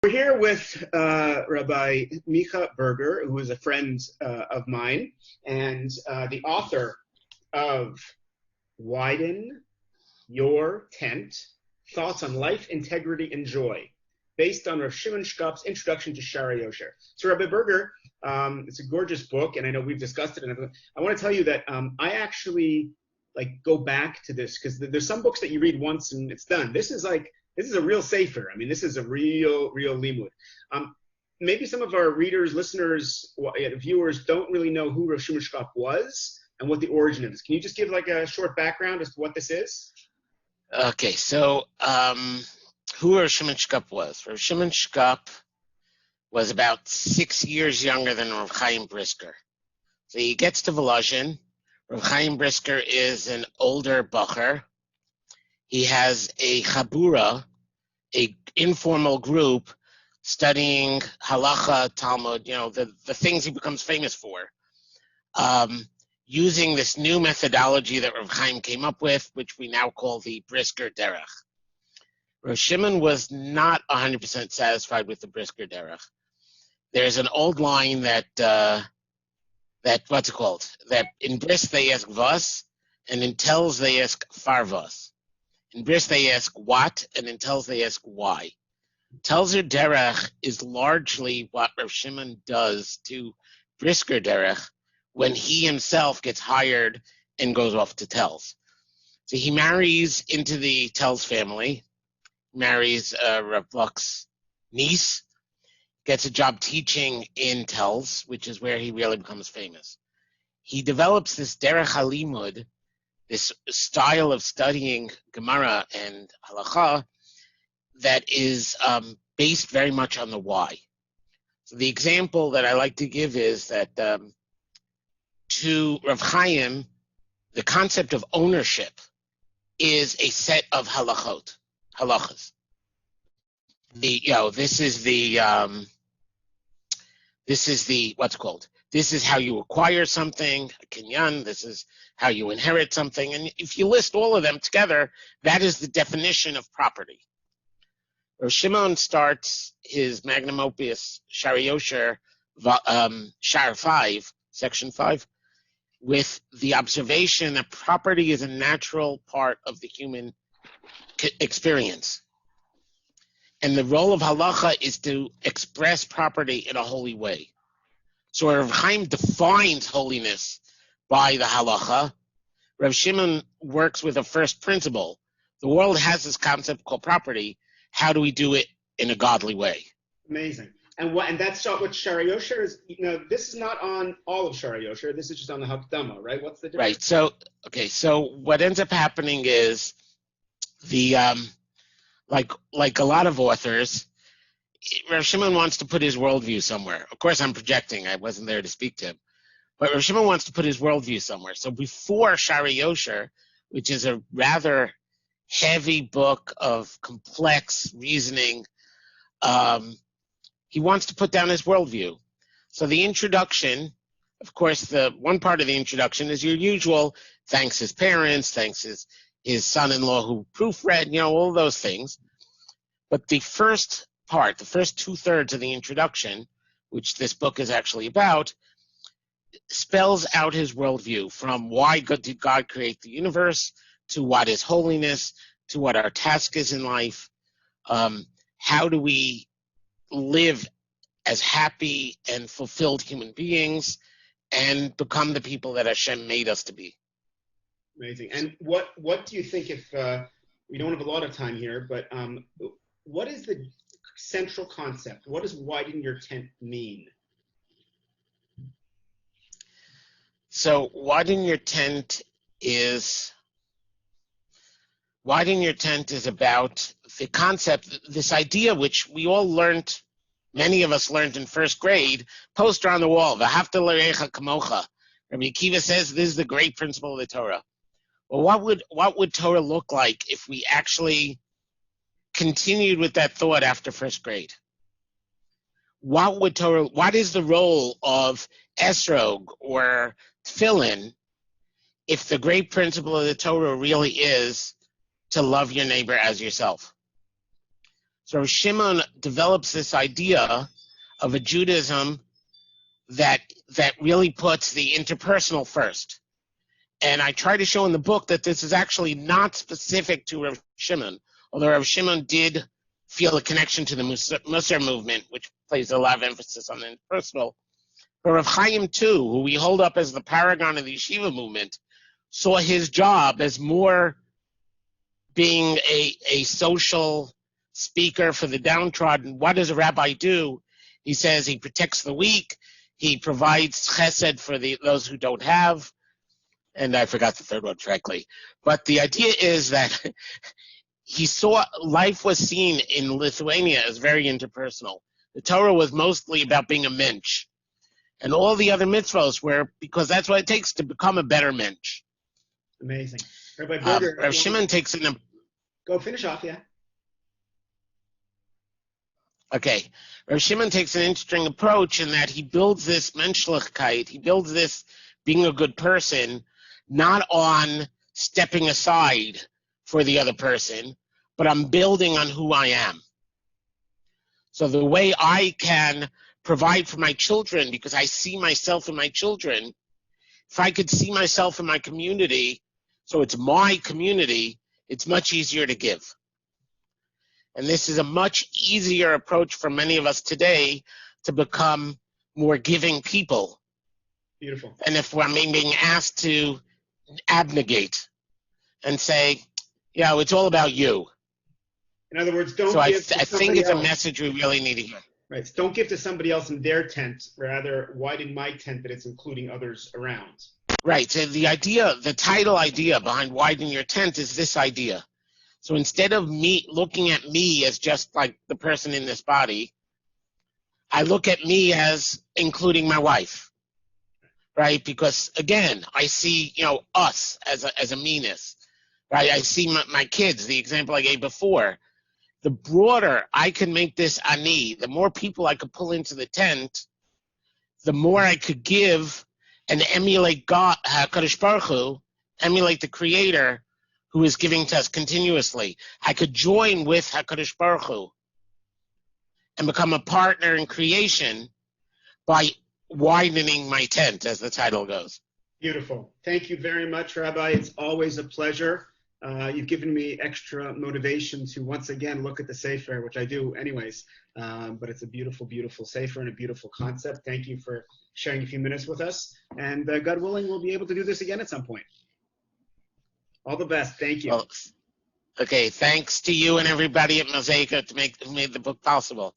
We're here with Rabbi Micha Berger, who is a friend of mine, and the author of Widen Your Tent, Thoughts on Life, Integrity, and Joy, based on Rav Shimon Shkop's Introduction to Shaarei Yosher. So Rabbi Berger, it's a gorgeous book, and I know we've discussed it, and I want to tell you that I actually go back to this, because there's some books that you read once and it's done. This is a real sefer. I mean, this is a real limud. Maybe some of our readers, listeners, viewers don't really know who Rav Shimon Shkop was and what the origin is. Can you just give a short background as to what this is? Okay, so who Rav Shimon Shkop was? Rav Shimon Shkop was about 6 years younger than Rav Chaim Brisker. So he gets to Volozhin. Rav Chaim Brisker is an older Berger. He has a chabura, a informal group studying halacha, Talmud, the things he becomes famous for, using this new methodology that Rav Chaim came up with, which we now call the Brisker Derech. Rav Shimon was not 100% satisfied with the Brisker Derech. There's an old line that what's it called? That in bris they ask vas, and in tells they ask farvas. In bris they ask what, and in tells they ask why. Telzer derech is largely what Rav Shimon does to Brisker derech when he himself gets hired and goes off to tells. So he marries into the tells family, marries Rav Buck's niece, gets a job teaching in tells, which is where he really becomes famous. He develops this derech halimud, this style of studying Gemara and Halacha that is based very much on the why. So the example that I like to give is that to Rav Chaim, the concept of ownership is a set of halachot, halachas. This is the what's called. This is how you acquire something, a kinyan. This is how you inherit something. And if you list all of them together, that is the definition of property. Rav Shimon starts his magnum opus, Shaarei Yosher, Shar 5, Section 5, with the observation that property is a natural part of the human experience. And the role of halacha is to express property in a holy way. So Rav Chaim defines holiness by the halacha. Rav Shimon works with a first principle. The world has this concept called property. How do we do it in a godly way? Amazing. And that's what Shaarei Yosher is. This is not on all of Shaarei Yosher. This is just on the Hakdama, right? What's the difference? Right. So what ends up happening is the like a lot of authors, Rav Shimon wants to put his worldview somewhere. Of course, I'm projecting. I wasn't there to speak to him. But Rav Shimon wants to put his worldview somewhere. So before Shaarei Yosher, which is a rather heavy book of complex reasoning, he wants to put down his worldview. So the introduction, of course, the one part of the introduction is your usual, thanks his parents, thanks his son-in-law who proofread, all those things. But the first part, the first 2/3 of the introduction, which this book is actually about, spells out his worldview from why did God create the universe to what is holiness, to what our task is in life. How do we live as happy and fulfilled human beings and become the people that Hashem made us to be? Amazing. And what do you think, if we don't have a lot of time here, but what is the central concept? What does widen your tent mean? So widen your tent is about the concept, this idea which we all learned, many of us learned in first grade, poster on the wall, v'ahavta l'recha kamocha. Rabbi Akiva says this is the great principle of the Torah. Well, what would Torah look like if we actually continued with that thought after first grade? What is the role of esrog or tefillin if the great principle of the Torah really is to love your neighbor as yourself? So Rav Shimon develops this idea of a Judaism that really puts the interpersonal first. And I try to show in the book that this is actually not specific to Rav Shimon, although Rav Shimon did feel a connection to the Musar movement, which places a lot of emphasis on the interpersonal. But Rav Chaim, too, who we hold up as the paragon of the yeshiva movement, saw his job as more being a social speaker for the downtrodden. What does a rabbi do? He says he protects the weak, he provides chesed for those who don't have, and I forgot the third one, frankly. But the idea is that he saw life was seen in Lithuania as very interpersonal. The Torah was mostly about being a mensch. And all the other mitzvahs were because that's what it takes to become a better mensch. Amazing. Rabbi Berger, Rav Shimon takes an... Go finish off, yeah. Okay. Rav Shimon takes an interesting approach in that he builds this menschlichkeit, he builds this being a good person, not on stepping aside for the other person, but I'm building on who I am. So the way I can provide for my children, because I see myself in my children, if I could see myself in my community, so it's my community, it's much easier to give. And this is a much easier approach for many of us today to become more giving people. Beautiful. And if we're being asked to abnegate and say, it's all about you. In other words, don't give to I think it's a message we really need to hear. Right. So don't give to somebody else in their tent. Rather, widen my tent that it's including others around. Right. So the title idea behind widening your tent is this idea. So instead of me looking at me as just like the person in this body, I look at me as including my wife. Right? Because again, I see, us as a meanness. Right? I see my kids, the example I gave before. The broader I can make this ani, the more people I could pull into the tent, the more I could give and emulate God, HaKadosh Baruch Hu, emulate the Creator who is giving to us continuously. I could join with HaKadosh Baruch Hu and become a partner in creation by widening my tent, as the title goes. Beautiful. Thank you very much, Rabbi. It's always a pleasure. You've given me extra motivation to once again look at the Sefer, which I do anyways, but it's a beautiful, beautiful Sefer and a beautiful concept. Thank you for sharing a few minutes with us, and God willing, we'll be able to do this again at some point. All the best. Thank you. Well, okay, thanks to you and everybody at Mosaica who made the book possible.